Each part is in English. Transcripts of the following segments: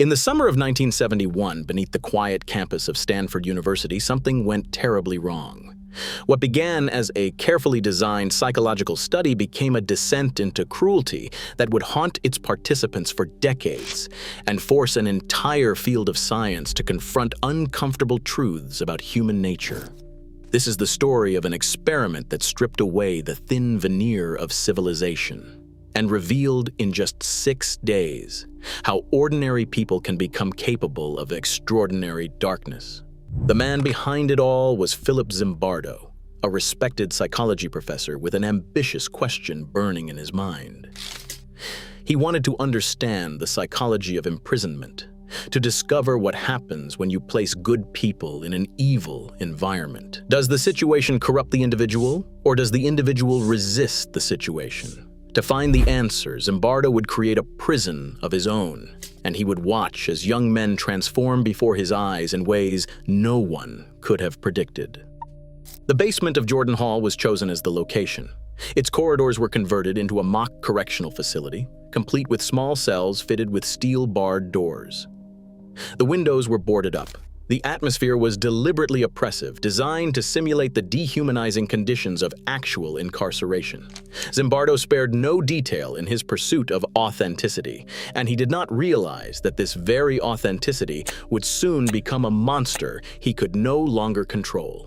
In the summer of 1971, beneath the quiet campus of Stanford University, something went terribly wrong. What began as a carefully designed psychological study became a descent into cruelty that would haunt its participants for decades and force an entire field of science to confront uncomfortable truths about human nature. This is the story of an experiment that stripped away the thin veneer of civilization and revealed in just 6 days how ordinary people can become capable of extraordinary darkness. The man behind it all was Philip Zimbardo, a respected psychology professor with an ambitious question burning in his mind. He wanted to understand the psychology of imprisonment, to discover what happens when you place good people in an evil environment. Does the situation corrupt the individual, or does the individual resist the situation? To find the answers, Zimbardo would create a prison of his own, and he would watch as young men transform before his eyes in ways no one could have predicted. The basement of Jordan Hall was chosen as the location. Its corridors were converted into a mock correctional facility, complete with small cells fitted with steel-barred doors. The windows were boarded up. The atmosphere was deliberately oppressive, designed to simulate the dehumanizing conditions of actual incarceration. Zimbardo spared no detail in his pursuit of authenticity, and he did not realize that this very authenticity would soon become a monster he could no longer control.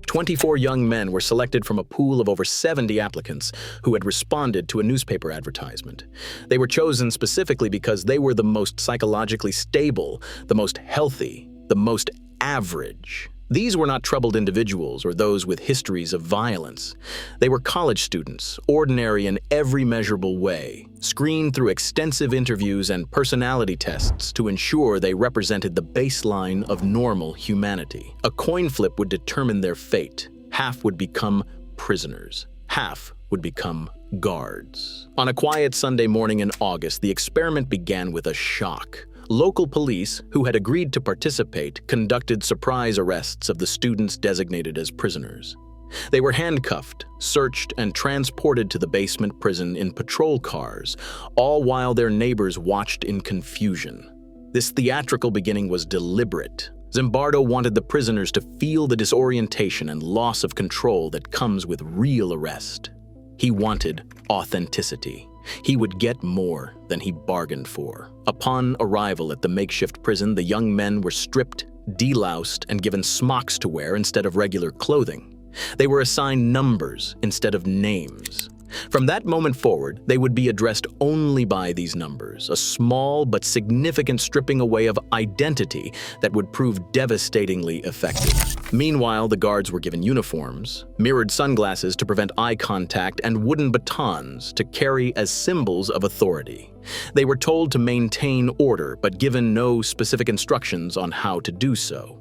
24 young men were selected from a pool of over 70 applicants who had responded to a newspaper advertisement. They were chosen specifically because they were the most psychologically stable, the most healthy, the most average. These were not troubled individuals or those with histories of violence. They were college students, ordinary in every measurable way, screened through extensive interviews and personality tests to ensure they represented the baseline of normal humanity. A coin flip would determine their fate. Half would become prisoners. Half would become guards. On a quiet Sunday morning in August, the experiment began with a shock. Local police, who had agreed to participate, conducted surprise arrests of the students designated as prisoners. They were handcuffed, searched, and transported to the basement prison in patrol cars, all while their neighbors watched in confusion. This theatrical beginning was deliberate. Zimbardo wanted the prisoners to feel the disorientation and loss of control that comes with real arrest. He wanted authenticity. He would get more than he bargained for. Upon arrival at the makeshift prison, the young men were stripped, deloused, and given smocks to wear instead of regular clothing. They were assigned numbers instead of names. From that moment forward, they would be addressed only by these numbers, a small but significant stripping away of identity that would prove devastatingly effective. Meanwhile, the guards were given uniforms, mirrored sunglasses to prevent eye contact, and wooden batons to carry as symbols of authority. They were told to maintain order, but given no specific instructions on how to do so.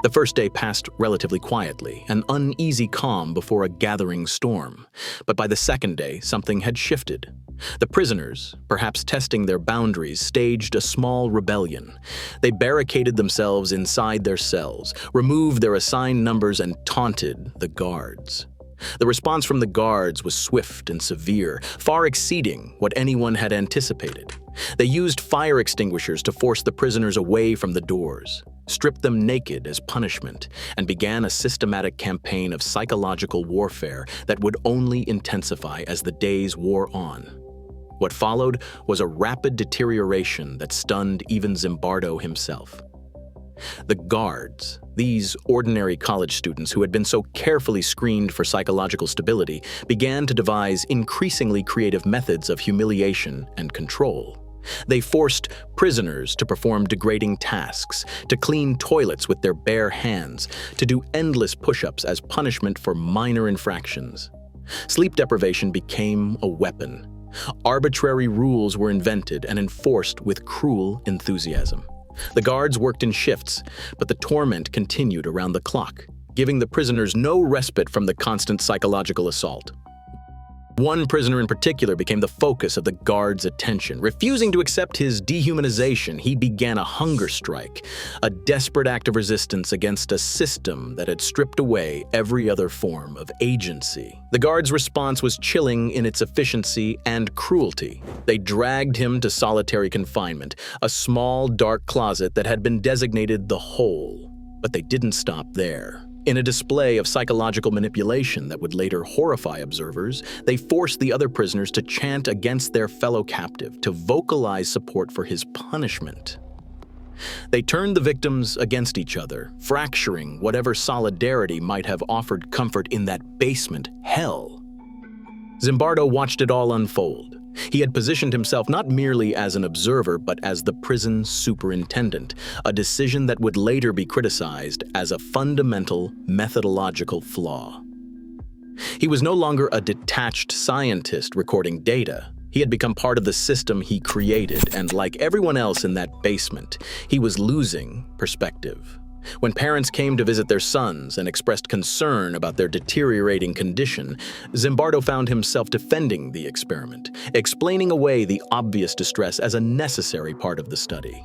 The first day passed relatively quietly, an uneasy calm before a gathering storm. But by the second day, something had shifted. The prisoners, perhaps testing their boundaries, staged a small rebellion. They barricaded themselves inside their cells, removed their assigned numbers, and taunted the guards. The response from the guards was swift and severe, far exceeding what anyone had anticipated. They used fire extinguishers to force the prisoners away from the doors, stripped them naked as punishment, and began a systematic campaign of psychological warfare that would only intensify as the days wore on. What followed was a rapid deterioration that stunned even Zimbardo himself. The guards, these ordinary college students who had been so carefully screened for psychological stability, began to devise increasingly creative methods of humiliation and control. They forced prisoners to perform degrading tasks, to clean toilets with their bare hands, to do endless push-ups as punishment for minor infractions. Sleep deprivation became a weapon. Arbitrary rules were invented and enforced with cruel enthusiasm. The guards worked in shifts, but the torment continued around the clock, giving the prisoners no respite from the constant psychological assault. One prisoner in particular became the focus of the guards' attention. Refusing to accept his dehumanization, he began a hunger strike, a desperate act of resistance against a system that had stripped away every other form of agency. The guards' response was chilling in its efficiency and cruelty. They dragged him to solitary confinement, a small, dark closet that had been designated the hole. But they didn't stop there. In a display of psychological manipulation that would later horrify observers, they forced the other prisoners to chant against their fellow captive, to vocalize support for his punishment. They turned the victims against each other, fracturing whatever solidarity might have offered comfort in that basement hell. Zimbardo watched it all unfold. He had positioned himself not merely as an observer, but as the prison superintendent, a decision that would later be criticized as a fundamental methodological flaw. He was no longer a detached scientist recording data. He had become part of the system he created, and like everyone else in that basement, he was losing perspective. When parents came to visit their sons and expressed concern about their deteriorating condition, Zimbardo found himself defending the experiment, explaining away the obvious distress as a necessary part of the study.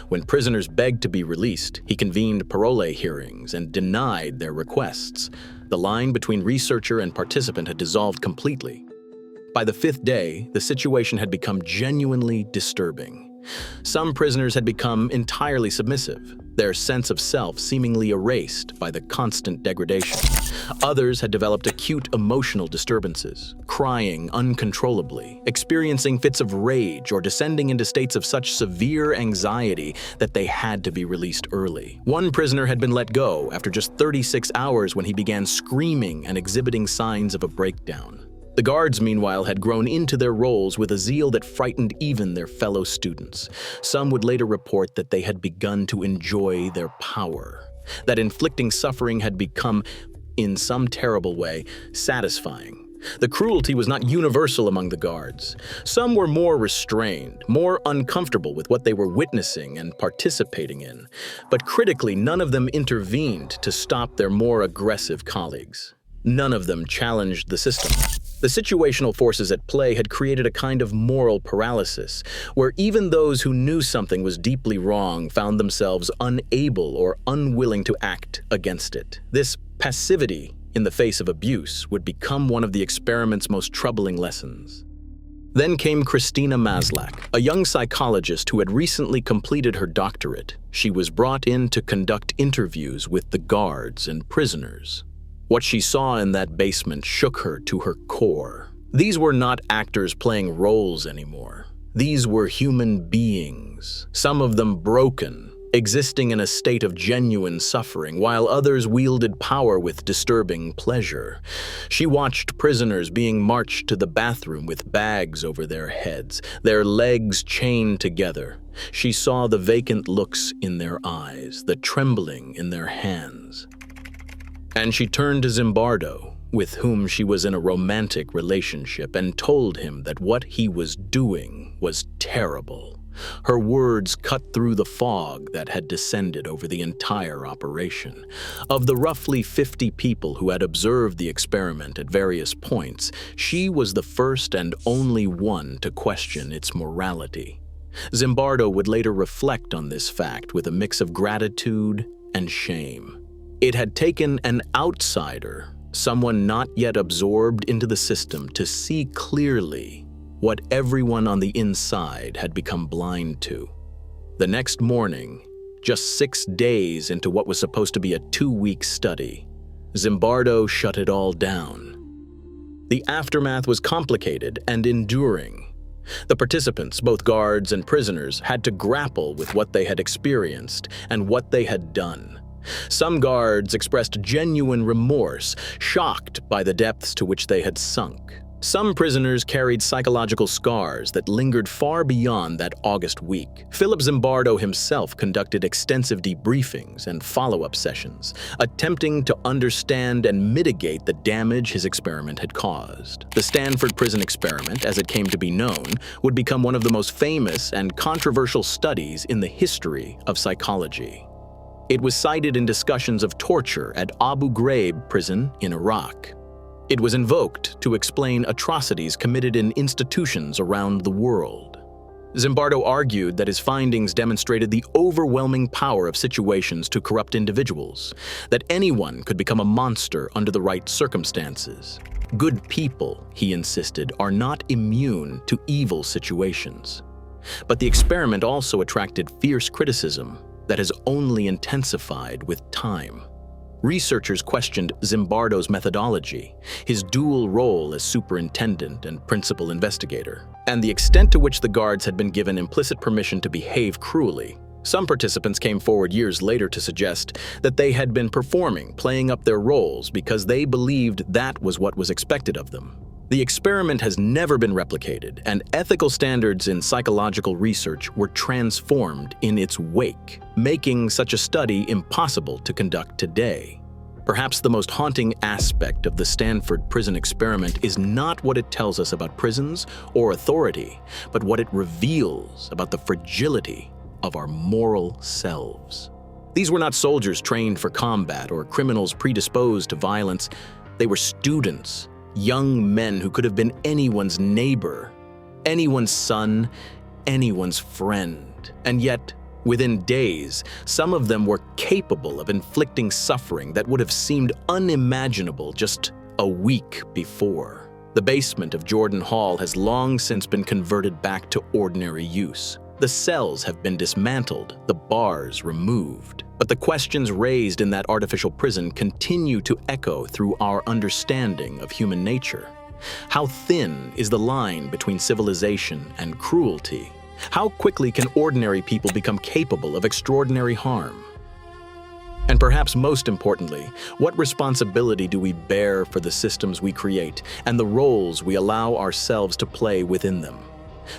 When prisoners begged to be released, he convened parole hearings and denied their requests. The line between researcher and participant had dissolved completely. By the fifth day, the situation had become genuinely disturbing. Some prisoners had become entirely submissive, their sense of self seemingly erased by the constant degradation. Others had developed acute emotional disturbances, crying uncontrollably, experiencing fits of rage, or descending into states of such severe anxiety that they had to be released early. One prisoner had been let go after just 36 hours when he began screaming and exhibiting signs of a breakdown. The guards, meanwhile, had grown into their roles with a zeal that frightened even their fellow students. Some would later report that they had begun to enjoy their power, that inflicting suffering had become, in some terrible way, satisfying. The cruelty was not universal among the guards. Some were more restrained, more uncomfortable with what they were witnessing and participating in. But critically, none of them intervened to stop their more aggressive colleagues. None of them challenged the system. The situational forces at play had created a kind of moral paralysis, where even those who knew something was deeply wrong found themselves unable or unwilling to act against it. This passivity in the face of abuse would become one of the experiment's most troubling lessons. Then came Christina Maslach, a young psychologist who had recently completed her doctorate. She was brought in to conduct interviews with the guards and prisoners. What she saw in that basement shook her to her core. These were not actors playing roles anymore. These were human beings, some of them broken, existing in a state of genuine suffering, while others wielded power with disturbing pleasure. She watched prisoners being marched to the bathroom with bags over their heads, their legs chained together. She saw the vacant looks in their eyes, the trembling in their hands. And she turned to Zimbardo, with whom she was in a romantic relationship, and told him that what he was doing was terrible. Her words cut through the fog that had descended over the entire operation. Of the roughly 50 people who had observed the experiment at various points, she was the first and only one to question its morality. Zimbardo would later reflect on this fact with a mix of gratitude and shame. It had taken an outsider, someone not yet absorbed into the system, to see clearly what everyone on the inside had become blind to. The next morning, just 6 days into what was supposed to be a 2-week study, Zimbardo shut it all down. The aftermath was complicated and enduring. The participants, both guards and prisoners, had to grapple with what they had experienced and what they had done. Some guards expressed genuine remorse, shocked by the depths to which they had sunk. Some prisoners carried psychological scars that lingered far beyond that August week. Philip Zimbardo himself conducted extensive debriefings and follow-up sessions, attempting to understand and mitigate the damage his experiment had caused. The Stanford prison experiment, as it came to be known, would become one of the most famous and controversial studies in the history of psychology. It was cited in discussions of torture at Abu Ghraib prison in Iraq. It was invoked to explain atrocities committed in institutions around the world. Zimbardo argued that his findings demonstrated the overwhelming power of situations to corrupt individuals, that anyone could become a monster under the right circumstances. Good people, he insisted, are not immune to evil situations. But the experiment also attracted fierce criticism that has only intensified with time. Researchers questioned Zimbardo's methodology, his dual role as superintendent and principal investigator, and the extent to which the guards had been given implicit permission to behave cruelly. Some participants came forward years later to suggest that they had been playing up their roles because they believed that was what was expected of them. The experiment has never been replicated, and ethical standards in psychological research were transformed in its wake, making such a study impossible to conduct today. Perhaps the most haunting aspect of the Stanford prison experiment is not what it tells us about prisons or authority, but what it reveals about the fragility of our moral selves. These were not soldiers trained for combat or criminals predisposed to violence. They were students, young men who could have been anyone's neighbor, anyone's son, anyone's friend. And yet, within days, some of them were capable of inflicting suffering that would have seemed unimaginable just a week before. The basement of Jordan Hall has long since been converted back to ordinary use. The cells have been dismantled, the bars removed. But the questions raised in that artificial prison continue to echo through our understanding of human nature. How thin is the line between civilization and cruelty? How quickly can ordinary people become capable of extraordinary harm? And perhaps most importantly, what responsibility do we bear for the systems we create and the roles we allow ourselves to play within them?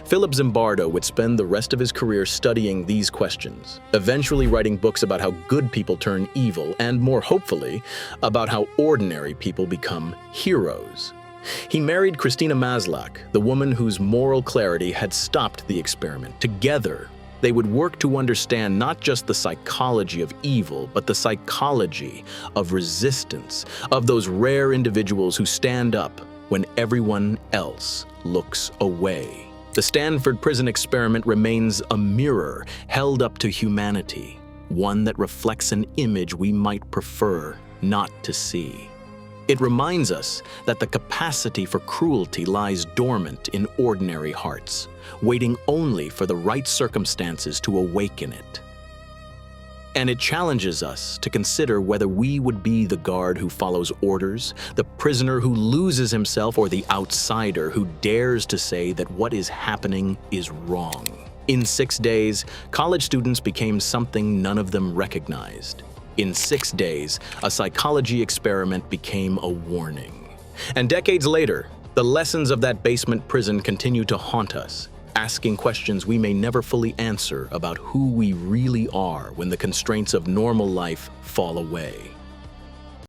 Philip Zimbardo would spend the rest of his career studying these questions, eventually writing books about how good people turn evil and, more hopefully, about how ordinary people become heroes. He married Christina Maslach, the woman whose moral clarity had stopped the experiment. Together, they would work to understand not just the psychology of evil, but the psychology of resistance, of those rare individuals who stand up when everyone else looks away. The Stanford prison experiment remains a mirror held up to humanity, one that reflects an image we might prefer not to see. It reminds us that the capacity for cruelty lies dormant in ordinary hearts, waiting only for the right circumstances to awaken it. And it challenges us to consider whether we would be the guard who follows orders, the prisoner who loses himself, or the outsider who dares to say that what is happening is wrong. In 6 days, college students became something none of them recognized. In 6 days, a psychology experiment became a warning. And decades later, the lessons of that basement prison continue to haunt us, asking questions we may never fully answer about who we really are when the constraints of normal life fall away.